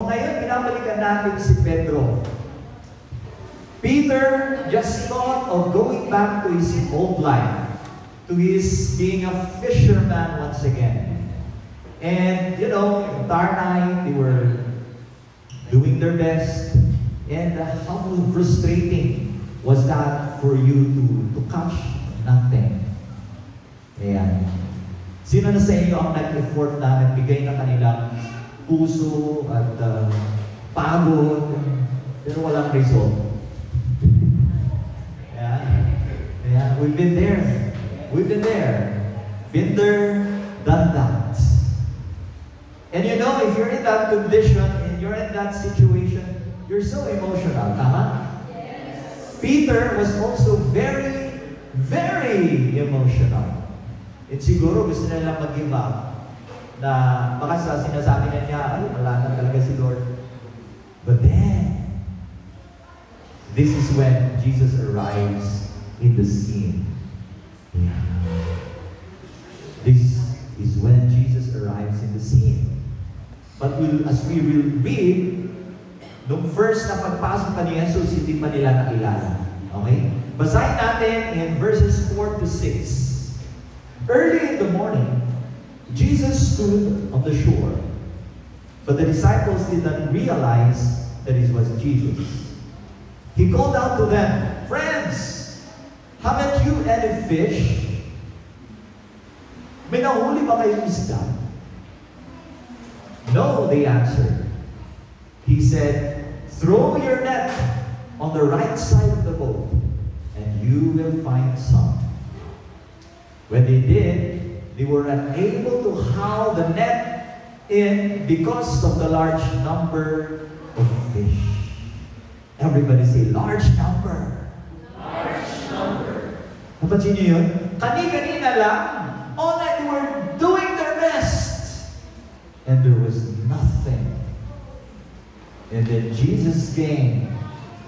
ngayon, binabalikan natin si Pedro. Peter just thought of going back to his old life, to his being a fisherman once again. And, you know, in Tarnay, they were doing their best. And how frustrating was that for you to catch nothing? Ayan. Sino na sa inyo ang nag-effort na nagbigay na kanilang puso at pagod, pero walang result? Yeah, we've been there. We've been there. Been there, done that. And you know, if you're in that condition, and you're in that situation, you're so emotional, tama? Yes. Peter was also very, very emotional. At siguro gusto nila mag-give up. Na baka sa sinasabi niya, ay, wala na talaga si Lord. But then, this is when Jesus arrives in the scene. Yeah. This is when Jesus arrives in the scene. But as we will read, nung first na pagpasok pa ni Jesus, hindi pa nila nakilala. Okay? Basahin natin in verses 4 to 6. Early in the morning, Jesus stood on the shore, but the disciples did not realize that it was Jesus. He called out to them, "Friends, haven't you any fish?" May nahuli ba kayong isda? No, they answered. He said, "Throw your net on the right side of the boat, and you will find some." When they did, they were unable to haul the net in because of the large number of fish. Everybody say, large number. Large number. Napansin niyo yun? Kani-kanina lang, all night they were doing their best. And there was nothing. And then Jesus came,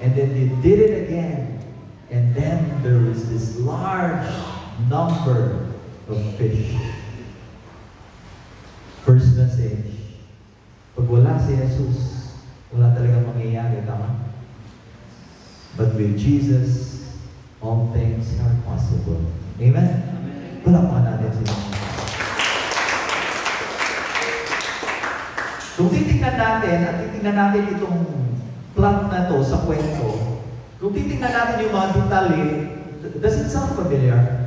and then they did it again. And then there was this large number of fish. First message, pag wala si Jesus, wala talagang mangyayari, tama? But with Jesus, all things are possible. Amen? Amen. Palakpakan natin sila. Kung titingnan natin, at titingnan natin itong plot na to sa kwento, kung titingnan natin yung mga detalye, does it sound familiar?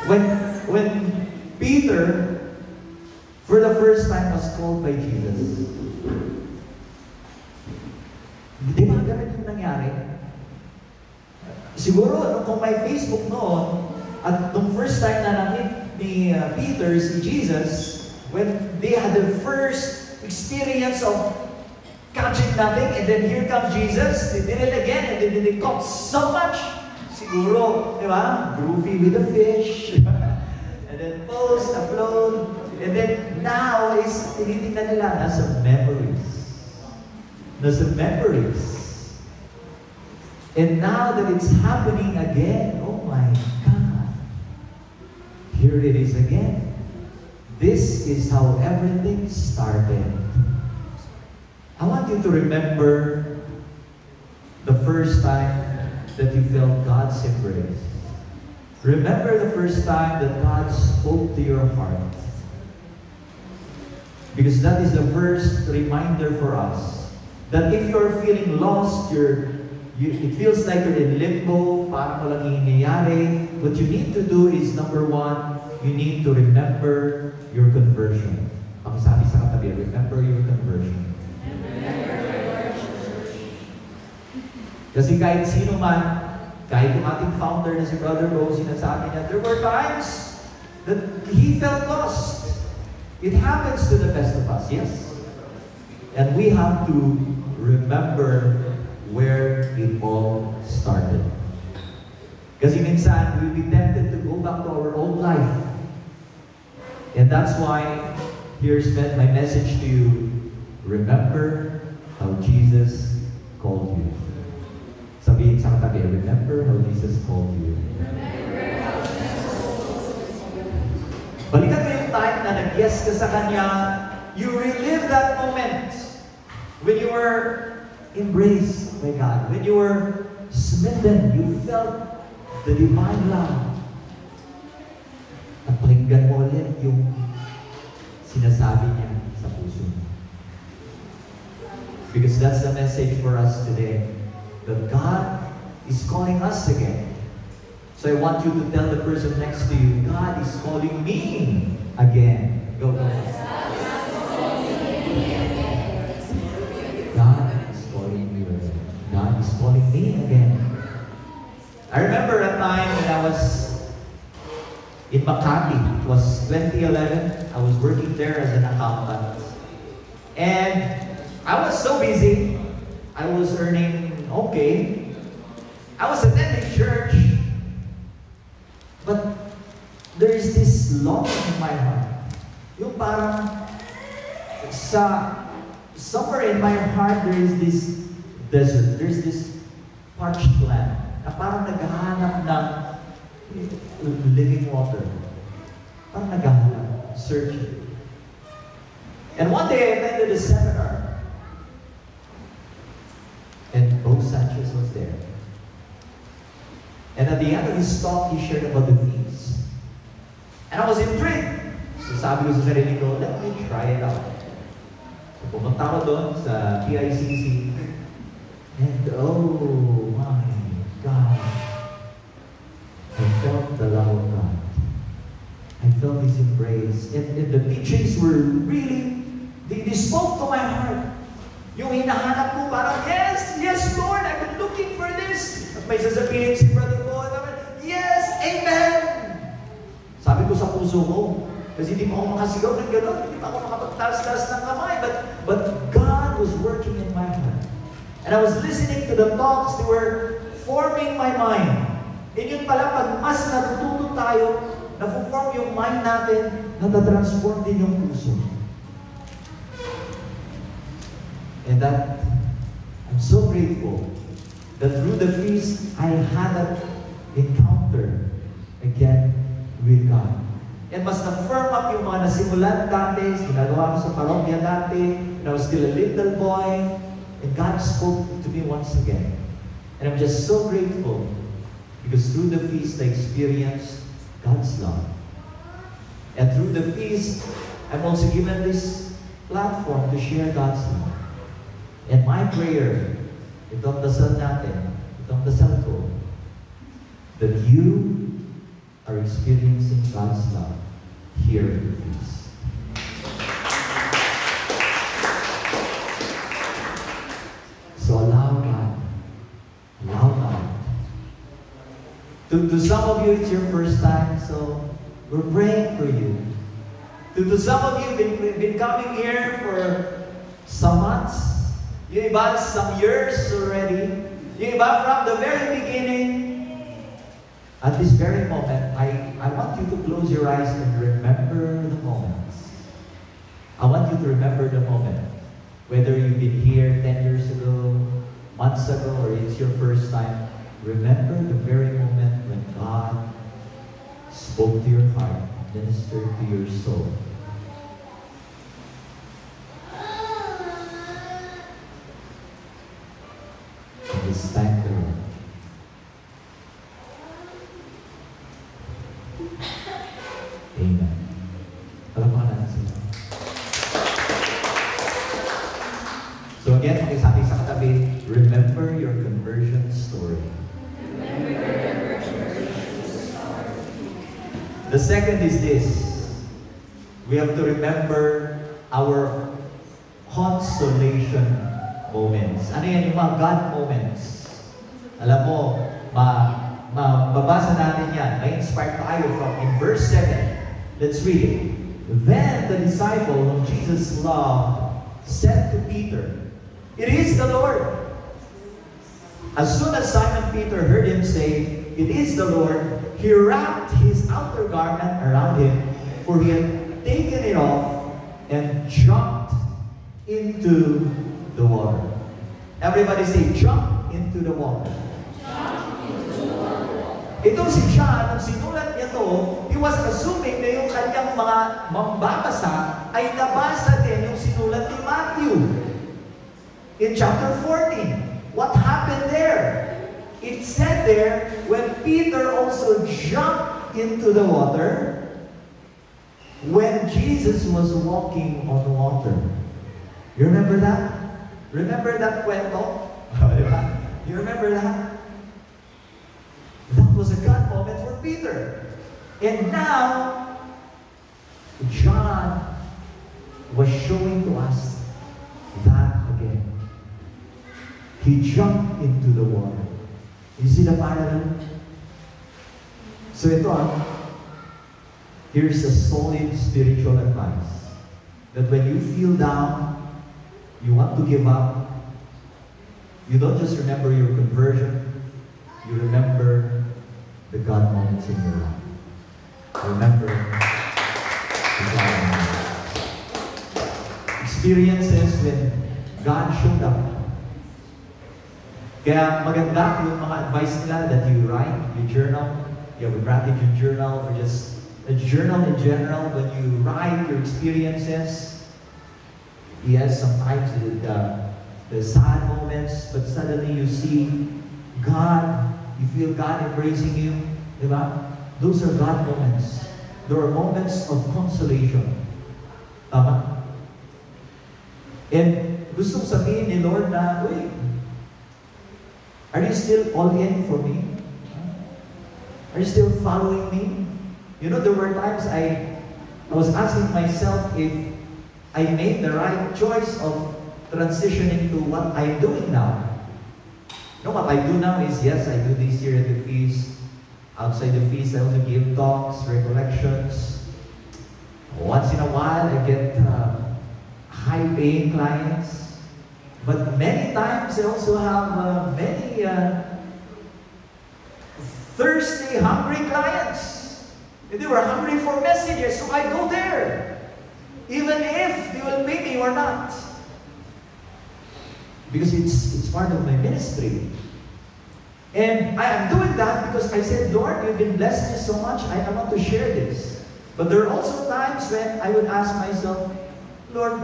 When Peter, for the first time, was called by Jesus, di ba ganun yung nangyari? Siguro, kung may Facebook noon, at nung first time na nakit ni Peter, si Jesus, when they had the first experience of catching nothing, and then here comes Jesus, they did it again, and then they caught so much. Siguro, di ba? Groovy with the fish. And then post, upload. And then now is tinitingnan nila nasa memories. Nasa memories. And now that it's happening again, oh my God. Here it is again. This is how everything started. I want you to remember the first time that you felt God's embrace. Remember the first time that God spoke to your heart. Because that is the first reminder for us that if you're feeling lost, it feels like you're in limbo, parang walang nangyayari, what you need to do is, number one, you need to remember your conversion. Ang sabi sa katabi, remember your conversion. Kasi kahit sino man, kahit yung ating founder na si Brother Bo, sinasabi niya, there were times that he felt lost. It happens to the best of us, yes? And we have to remember where it all started. Kasi minsan, we'll be tempted to go back to our old life. And that's why, here's my message to you. Remember how Jesus called you. Sabihin sa katabi, remember how Jesus called you. Balikan mo yung time na nag-yes ka sa Kanya, you relive that moment. when you were embraced by God, when you were smitten, you felt the divine love. At pakinggan mo ulit yung sinasabi niya sa puso mo. Because that's the message for us today. That God is calling us again. So I want you to tell the person next to you, God is calling me again. Go, go. God is calling you again. God is calling me again. I remember a time when I was in Makati. It was 2011. I was working there as an accountant. And I was so busy. I was earning okay. I was attending church. But there is this longing in my heart. Yung parang somewhere in my heart there is this desert. There's this parched land na parang naghahanap ng living water. Parang naghahanap, searching. And one day I attended a seminar. And Bo Sanchez was there. And at the end of his talk, he shared about the feast. And I was intrigued. So sabi ko sa sarili ko, let me try it out. So pumunta ko doon sa PICC. And oh my God, I felt the love of God. I felt His embrace. And the teachings were really, they spoke to my heart. Yung hinahanap ko parang, yes, yes Lord, I've been looking for this. At may sasabihin si Brother Bo, yes, amen. Sabi ko sa puso ko, kasi hindi mo ako makasigaw ng gano'n, hindi pa ako makapagtaas-taas ng kamay, but God was working in my heart. And I was listening to the talks, they were forming my mind. And yun pala, pag mas natututo tayo, na-form yung mind natin, natatransform din yung puso. And that, I'm so grateful that through the feast, I had an encounter again with God. And mas na-firm up yung mga nasimulan dati, ginagawa ko sa parokya dati, when I was still a little boy, and God spoke to me once again. And I'm just so grateful because through the feast, I experienced God's love. And through the feast, I'm also given this platform to share God's love. And my prayer, itong dasal natin, itong dasal ko, that you are experiencing God's love here in the feast. So allow God. Allow God. To some of you, it's your first time, so we're praying for you. To some of you, been coming here for some months. Yung iba, some years already. Yung iba, from the very beginning. At this very moment, I want you to close your eyes and remember the moments. I want you to remember the moment. Whether you've been here 10 years ago, months ago, or it's your first time, remember the very moment when God spoke to your heart, ministered to your soul. And just thank the Lord. Amen. Palakpakan natin sila. So again, sabi sa katabi, remember your conversion story. Remember your conversion story. The second is this. We have to remember our consolation moments. Ano yan? Yung mga God moments. Alam mo, mababasa natin yan. May inspire tayo in verse 7. Let's read it. Then the disciple whom Jesus loved said to Peter, "It is the Lord." As soon as Simon Peter heard him say, "It is the Lord," he wrapped his outer garment around him, for he had taken it off and jumped into the water. Everybody say, jump into the water. Itong si John, nung sinulat niya to, he was assuming na yung kanyang mga mambabasa ay nabasa din yung sinulat ni Matthew. in chapter 14. What happened there? It said there, when Peter also jumped into the water, when Jesus was walking on the water. You remember that? Remember that kwento? You remember that? That was a God moment for Peter. And now, John was showing to us that again. He jumped into the water. You see the parallel? So ito here's a solid spiritual advice. That when you feel down, you want to give up, you don't just remember your conversion, you remember the God moments in your life. Remember the God moments. Experiences when God showed up. Kaya maganda yung mga advice nila that you write, you journal, you have a gratitude journal, or just a journal in general. When you write your experiences, yes, sometimes the sad moments, but suddenly you see God, you feel God embracing you, diba? Those are God moments. There are moments of consolation. Tama? And gusto sabihin ni Lord na, wait, are you still all in for me? Are you still following me? You know, there were times I was asking myself if I made the right choice of transitioning to what I'm doing now. You know, what I do now is, yes, I do this here at the feast. Outside the feast, I also give talks, recollections. Once in a while, I get high-paying clients. But many times, I also have many thirsty, hungry clients. They were hungry for messages, so I go there. Even if they will pay me or not. Because it's part of my ministry. And I am doing that because I said, Lord, you've been blessing me so much, I want to share this. But there are also times when I would ask myself, Lord,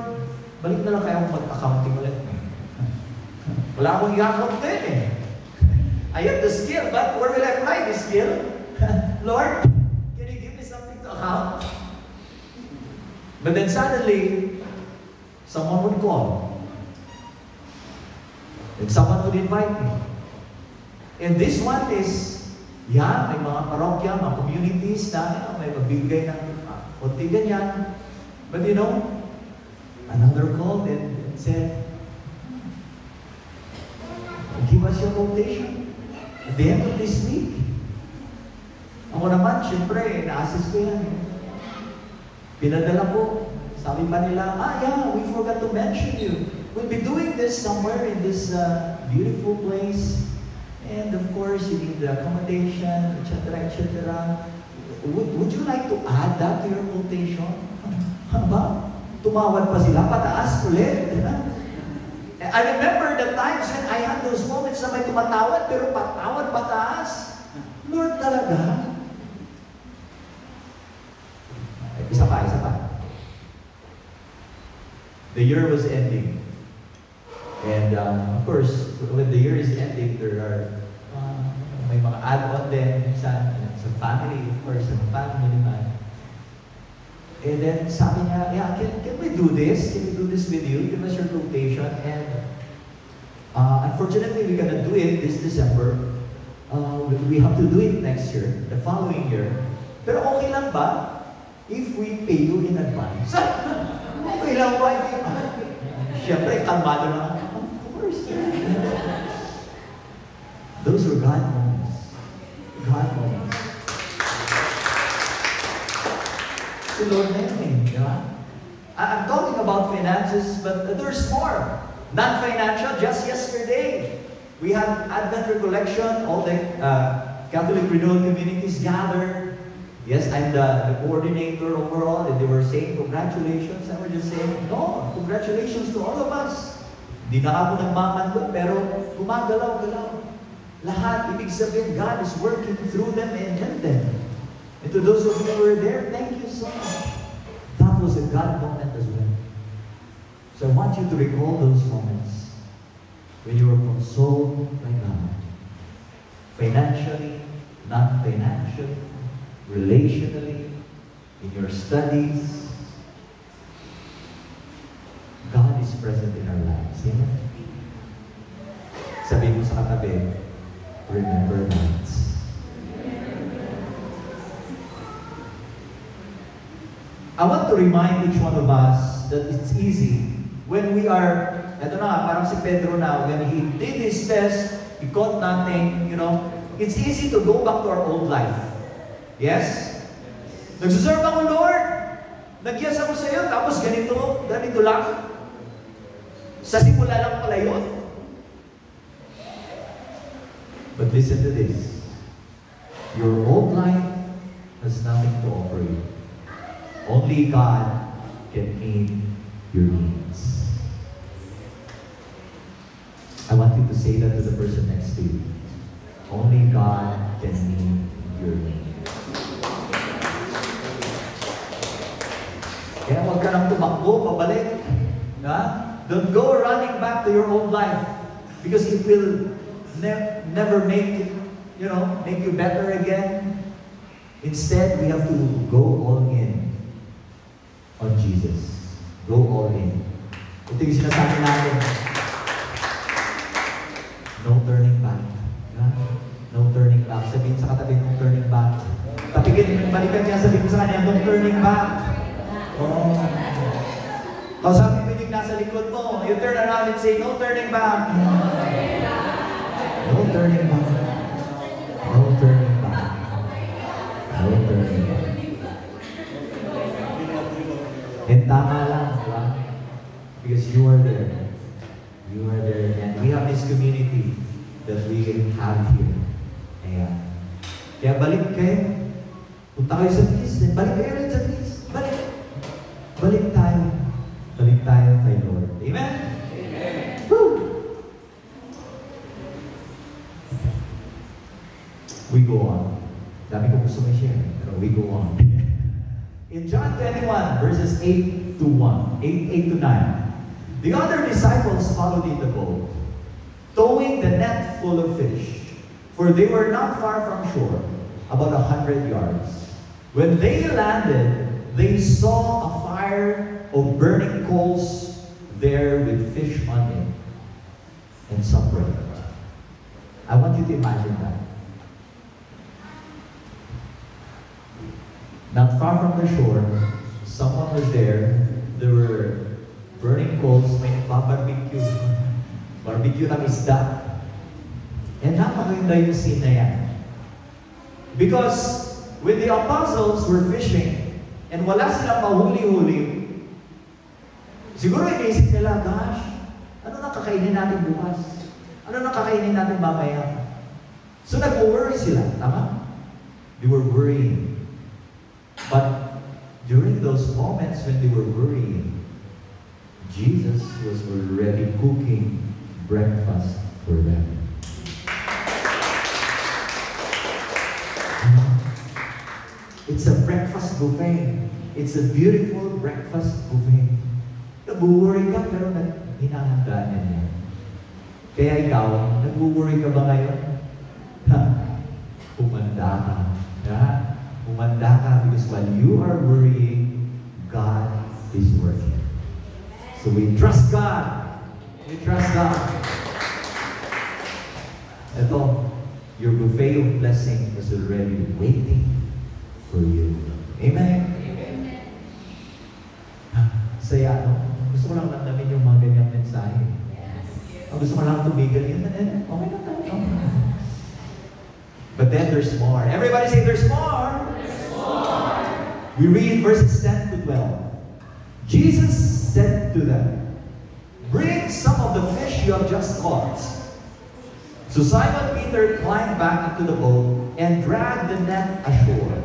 balik na lang kayo mag-accounting ulit. Wala akong i-account din eh. I have the skill, but where will I apply this skill? Lord, can you give me something to account? But then suddenly, someone would call. And someone would invite me. And this one is, yeah, may mga parokya, mga communities na may magbibigay ng konti ganyan. But you know, another called and said, give us your quotation at the end of this week. Ako naman, syempre, na-assist ko yan. Pinadala ko. Sabi pa nila, yeah, we forgot to mention you. We'll be doing this somewhere in this beautiful place. And of course, you need the accommodation, etc., etc. Would you like to add that to your quotation? Ba? Tumawad pa sila, pataas ulit. I remember the times when I had those moments na may tumatawad, pero patawad pataas. Lord talaga. Isa pa. The year was ending. And of course, when the year is ending, there are may mga add-on din sa family, of course, sa family naman. And then sabi niya, yeah, can we do this? Can we do this with you? Give us your quotation. And unfortunately, we're gonna do it this December. We have to do it next year, the following year. Pero okay lang ba if we pay you in advance? Okay lang ba if Siyempre, kalmado lang. Those are God moments. God moments. Si Lord na yun eh, di ba? I'm talking about finances, but there's more. Non-financial, just yesterday, we had Advent Recollection, all the Catholic Renewal communities gathered. Yes, I'm the coordinator overall, and they were saying, congratulations. I was just saying, no, congratulations to all of us. Hindi na ako nagmamando, pero gumagalaw-galaw. Lahat, ibig sabihin, God is working through them and in them. And to those of you who were there, thank you so much. That was a God moment as well. So I want you to recall those moments. when you were consoled by God, financially, non-financially, relationally, in your studies, God is present in our lives. Amen? Sabihin mo sa katabi, remember that. I want to remind each one of us that it's easy when we are, eto na, parang si Pedro na, when he did his test, he got nothing, you know, it's easy to go back to our old life. Yes? Nagsuserve ako, Lord. Nagyas ako sa iyo, tapos ganito lang. Sa simula lang pala yun. But listen to this. Your old life has nothing to offer you. Only God can meet your needs. I want you to say that to the person next to you. Only God can meet your needs. Kaya huwag ka nang tumakbo, pabalik. Don't go running back to your old life because it will never make make you better again. Instead, we have to go all in on Jesus. Go all in. Ito yung sinasabi natin. No turning back. No turning back. Sabihin sa katabi, no turning back. Balikan niya, sabihin sa kanya, no turning back. Oh. Kausapin mo yung nasa likod mo. You turn around and say, no turning back. No turning back. No turning back. No turning back. And tama lang, diba? Because you are there. You are there. And we have this community that we have here. Ayan. Kaya balik kayo. Punta kayo sa feast. Balik kayo rin sa feast. Balik. Balik tayo. Balik tayo kay Lord. Amen? Amen. Woo! We go on. Dami ko gusto may share. Pero we go on. In John 21, verses 8 to 9, the other disciples followed in the boat, towing the net full of fish, for they were not far from shore, about 100 yards. When they landed, they saw a fire of burning coals there with fish on it, and some bread. I want you to imagine that. Not far from the shore, someone was there. There were burning coals, may barbecue. Barbecue ng isda. And napakaganda yung scene na yan. Because when the apostles were fishing, and wala silang mahuli-huli, siguro inisip nila, gosh, ano na kakainin natin bukas? Ano na kakainin natin mamaya? So nag-worry sila, tama? They were worrying. But during those moments when they were worrying, Jesus was already cooking breakfast for them. It's a breakfast buffet. It's a beautiful breakfast buffet. Nag-worry ka pero hinahandaan niya. Kaya ikaw, nag-worry ka ba ngayon? Umanda ka. Umanda ka because while you are worrying, God is working. So we trust God. We trust God. Ito, your buffet of blessing is already waiting for you. Amen? Amen. Saya, no? Gusto ko lang namin yung mga ganyang mensahe. Gusto ko lang tumigil yun. Okay na tayo. But then there's more. Everybody say there's more. There's more. We read verses 10 to 12. Jesus said to them, bring some of the fish you have just caught. So Simon Peter climbed back into the boat and dragged the net ashore.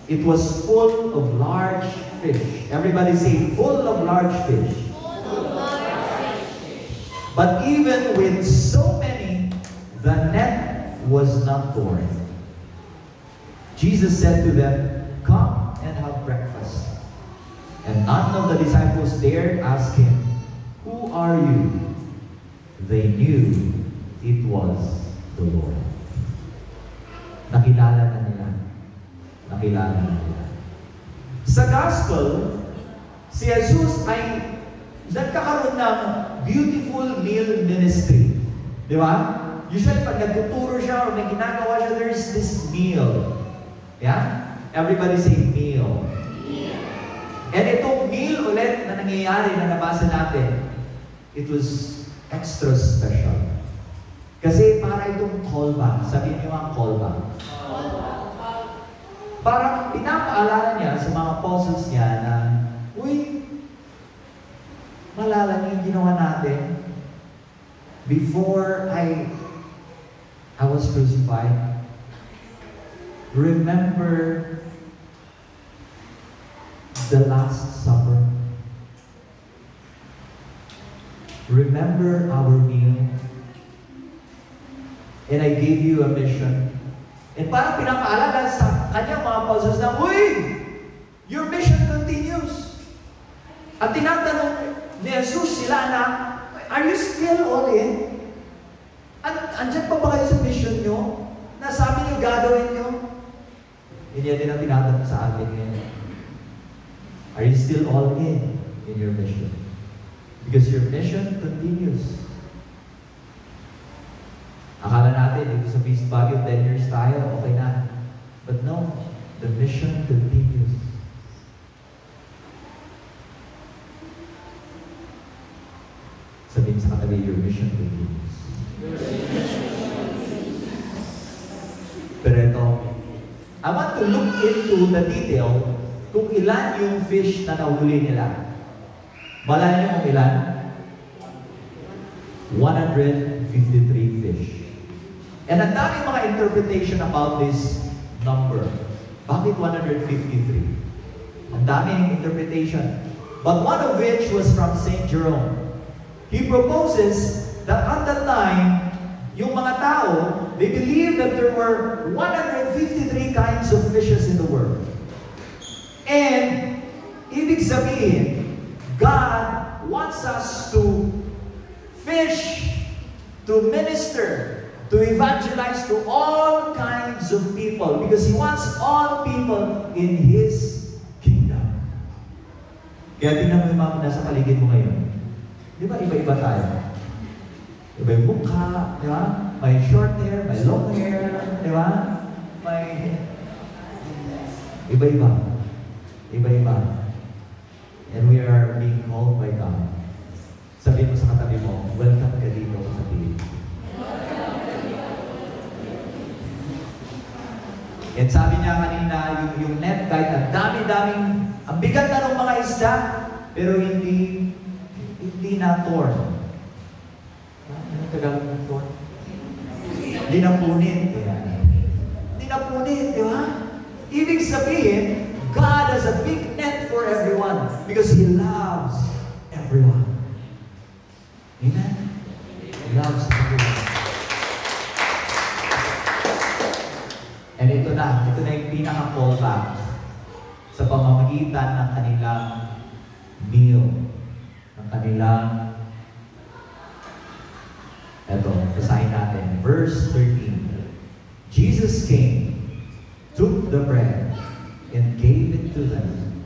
It was full of large fish. Everybody say, full of large fish. Full of large fish. But even with so many, the net was not torn. Jesus said to them, come and have breakfast. And none of the disciples dared ask him, who are you? they knew it was the Lord. Nakilala na nila. Nakilala na nila. Sa gospel, si Jesus ay nagkakaroon ng beautiful meal ministry. Di ba? Usually, pag nagtuturo siya o may ginagawa siya, there's this meal. Yeah? Everybody say meal. And itong meal ulit na nangyayari na nabasa natin, it was extra special. Kasi para itong callback. Sabihin niyo ang callback. Parang pinapaalala niya sa mga apostles niya na, uy, malala niyo yung ginawa natin before I was crucified. Remember the Last Supper. Remember our meal. And I gave you a mission. And parang pinapaalala sa kanyang mga apostles na, uy, your mission continues. At tinatanong ni Jesus sila na, are you still all in? Andyan pa ba kayo sa mission nyo? Nasabi niyo gagawin nyo? Hindi din ang tinatanong sa atin ngayon. Are you still all in your mission? Because your mission continues. Akala natin, dito sa Feast Baguio, 10 years tayo, okay na. But no, the mission continues. Sabihin sa katabi, your mission continues. Pero ito, I want to look into the detail kung ilan yung fish na nahuli nila. Malala niyo kung ilan? 153 fish. And ang daming mga interpretation about this number. Bakit 153? Ang daming interpretation. But one of which was from St. Jerome. He proposes that at that time, yung mga tao, they believed that there were 153 kinds of fishes in the world. And, ibig sabihin, God wants us to fish, to minister, to evangelize to all kinds of people because He wants all people in His kingdom. Kaya tingnan mo yung mga nasa paligid mo ngayon. Di ba iba-iba tayo? Iba yung mukha, di ba? May short hair, may long hair, di ba? May... Iba-iba. Iba-iba. And we are being called by God. Sabihin mo sa katabi mo, welcome ka dito sa piling. And sabi niya kanina, yung net, kahit ang dami-daming, ang bigat na ng mga isda, pero hindi na-torn. Ano Tagalog ng torn? Hindi na-punit. Hindi na-punit, di ba? Ibig sabihin, God has a big net for everyone because He loves everyone. Amen? He loves everyone. And ito na yung pinaka-callback sa pamamagitan ng kanilang meal, ng kanilang, eto, basahin natin, verse 13. Jesus came, took the bread, and gave it to them,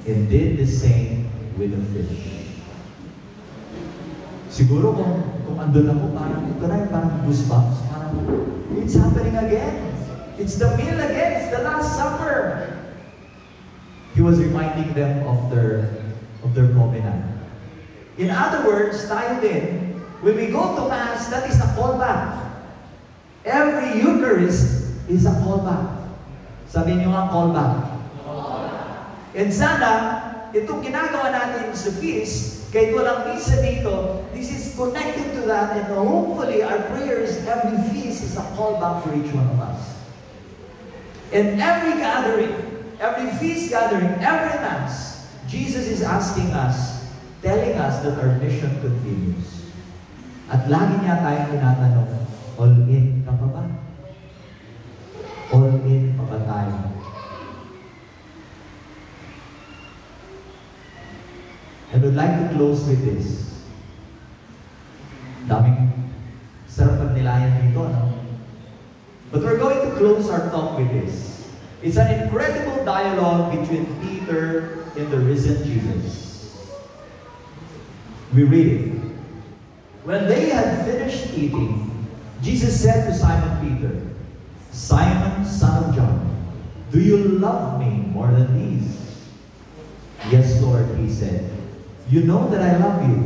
and did the same with the fish. Siguro kung andun ako, parang ito na, parang goosebumps, parang, it's happening again. It's the meal again. It's the Last Supper. He was reminding them of their covenant. In other words, tayo din, when we go to Mass, that is a callback. Every Eucharist is a callback. Sabihin niyo nga, callback. And sana, itong ginagawa natin sa feast, kahit walang misa dito, this is connected to that, and hopefully our prayers, every feast is a callback for each one of us. And every gathering, every feast gathering, every Mass, Jesus is asking us, telling us that our mission continues. At lagi niya tayong tinatanong, all in ka pa ba? All in pa ba tayo? I would like to close with this. Daming sarap magnilayan dito, no? But we're going to close our talk with this. It's an incredible dialogue between Peter and the risen Jesus. We read it. When they had finished eating, Jesus said to Simon Peter, "Simon, son of John, do you love me more than these?" "Yes, Lord," he said. "You know that I love you."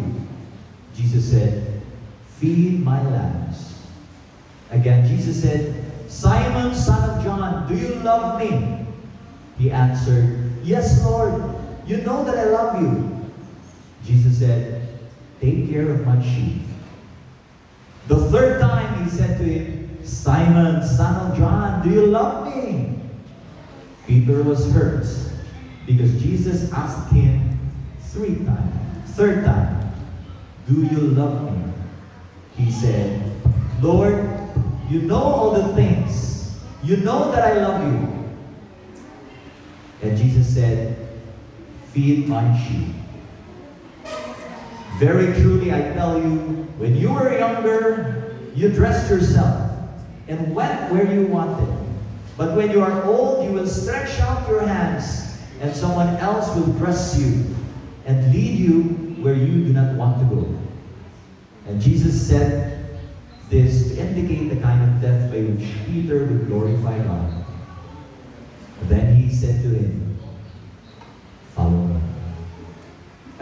Jesus said, "Feed my lambs." Again, Jesus said, "Simon, son of John, do you love me?" He answered, "Yes, Lord, you know that I love you." Jesus said, "Take care of my sheep." The third time he said to him, "Simon, son of John, do you love me?" Peter was hurt because Jesus asked him three times. Third time, "Do you love me?" He said, "Lord, you know all the things. You know that I love you." And Jesus said, "Feed my sheep. Very truly I tell you, when you were younger, you dressed yourself and went where you wanted. But when you are old, you will stretch out your hands, and someone else will dress you and lead you where you do not want to go." And Jesus said this to indicate the kind of death by which Peter would glorify God. Then he said to him, "Follow me."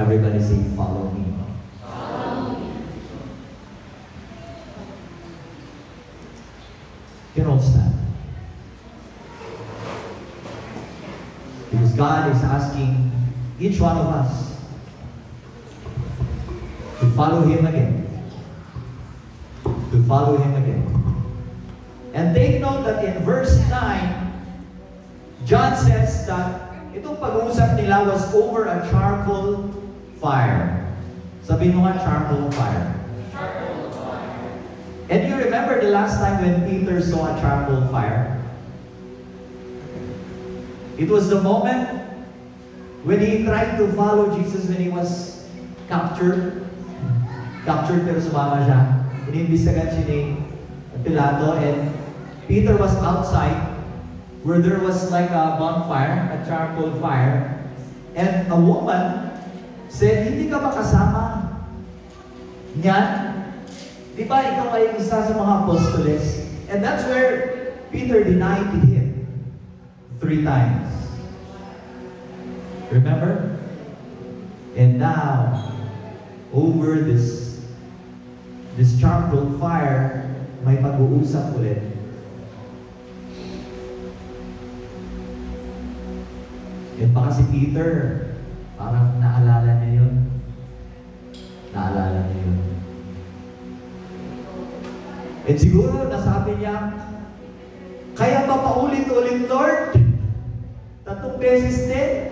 Everybody say, "Follow me." You can all stand. Because God is asking each one of us to follow Him again. To follow Him again. And take note that in verse 9, John says that itong pag-uusap nila was over a charcoal fire. Sabihin mo nga, charcoal fire. Charcoal fire. And you remember the last time when Peter saw a charcoal fire? It was the moment when he tried to follow Jesus when he was captured. Captured pero sumama siya. Inimbistagan siya ni Pilato, and Peter was outside where there was like a bonfire, a charcoal fire. And a woman said, "Hindi ka ba kasama niyan? Di ba ikaw ay isa sa mga apostoles?" And that's where Peter denied him 3 times. Remember? And now, over this charcoal fire, may pag-uusap ulit. And baka si Peter, parang naalala niya yun. Naalala niya yun. And siguro, nasabi niya, "Kaya ba paulit-ulit, Lord? 3 beses din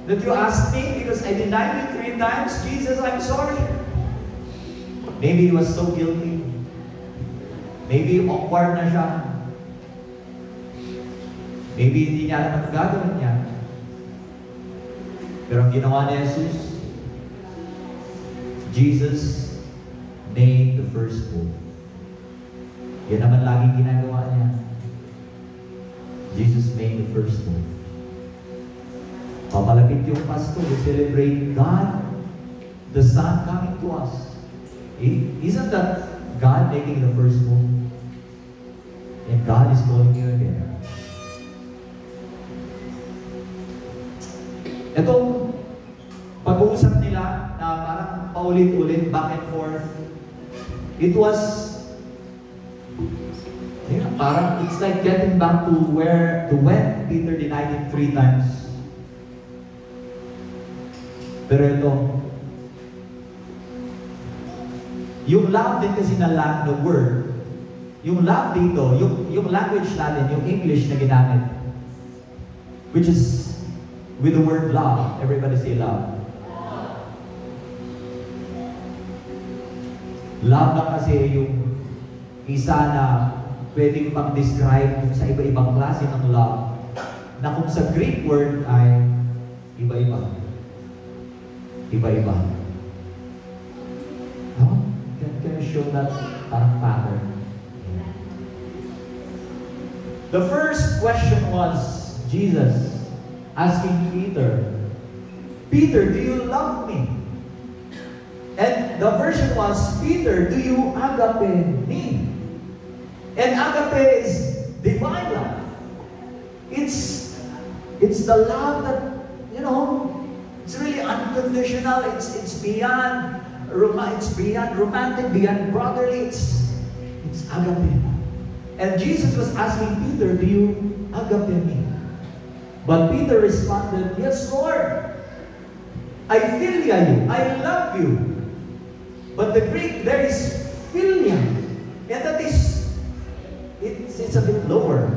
that you asked me because I denied you 3 times. Jesus, I'm sorry." Maybe he was so guilty. Maybe awkward na siya. Maybe hindi niya alam ang gagawin niya. Pero ang ginawa ni Jesus made the first move. Yan naman laging ginagawa niya. Jesus made the first move. Papalapit yung Pasko, we celebrate God, the Son coming to us. Isn't that God making the first move? And God is calling you again. Itong pag-uusap nila na parang paulit-ulit, back and forth, it was, parang it's like getting back to when Peter denied him 3 times. Pero ito, yung love din kasi na word, yung love dito, yung language natin, yung English na ginamit, which is with the word love. Everybody say love. Love lang kasi yung isa na pwedeng pang-describe sa iba-ibang klase ng love, na kung sa Greek word ay iba-iba. Iba-iba. Can show that parang pattern. The first question was Jesus asking Peter, Peter, do you love me? And the version was, Peter, do you agape me? And agape is divine love. It's the love that, it's really unconditional. It's beyond romantic, beyond brotherly. It's agape. And Jesus was asking Peter, do you agape me? But Peter responded, yes, Lord. I philia you. I love you. But the Greek, there is philia. And that is, it's a bit lower.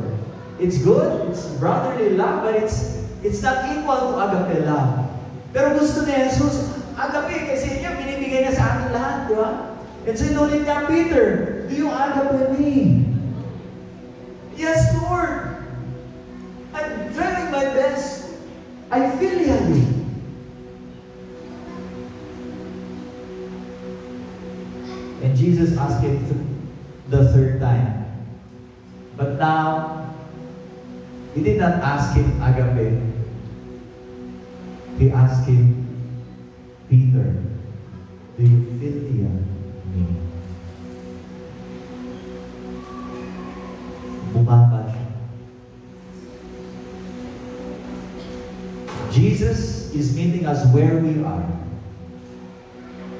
It's good, it's brotherly love, but it's not equal to agape love. Pero gusto ni Jesus, agape, kasi niya, binibigay niya sa atin lahat, di ba? And so inulit niya, Peter, do you agape me? Yes, Lord. I'm trying my best. I philia you. And Jesus asked him the third time. But now, he did not ask him agape. He asked him, Peter, do you philia me? Bumaba siya. Jesus is meeting us where we are.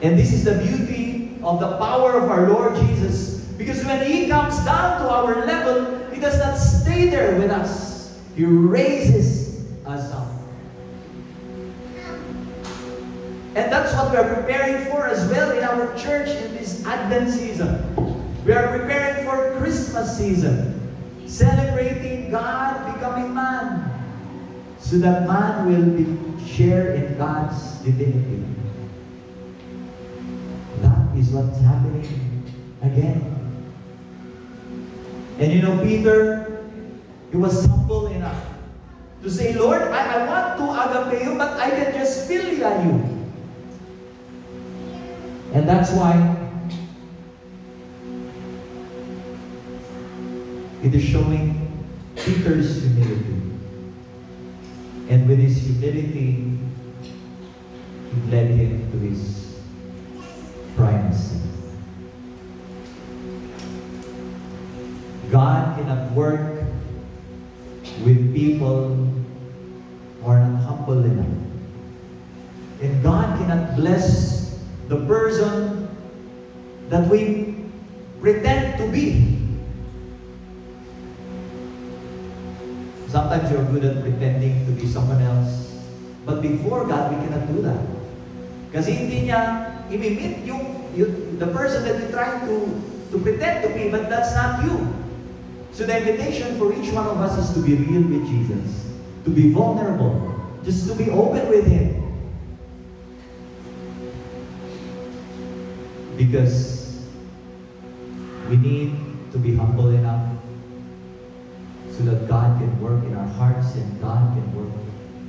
And this is the beauty of the power of our Lord Jesus. Because when He comes down to our level, He does not stay there with us. He raises us up. And that's what we are preparing for as well in our church in this Advent season. We are preparing for Christmas season. Celebrating God becoming man. So that man will share in God's divinity. That is what's happening again. And Peter, he was humble enough to say, Lord, I want to agape you, but I can just philia you. And that's why it is showing Peter's humility. And with his humility, it led him to his primacy. God cannot work with people who are not humble enough. And God cannot bless the person that we pretend to be. Sometimes you're good at pretending to be someone else. But before God, we cannot do that. Kasi hindi niya imimit the person that you're trying to pretend to be, but that's not you. So the invitation for each one of us is to be real with Jesus. To be vulnerable. Just to be open with Him. Because we need to be humble enough so that God can work in our hearts and God can work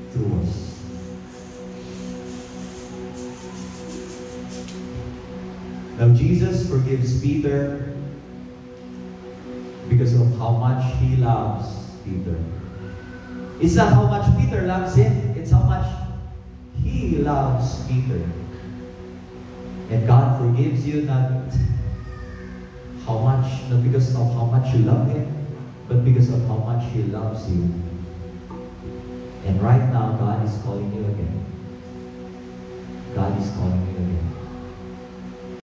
through us. Now Jesus forgives Peter because of how much He loves Peter. It's not how much Peter loves Him, it's how much He loves Peter. And God forgives you not because of how much you love Him, but because of how much He loves you. And right now, God is calling you again.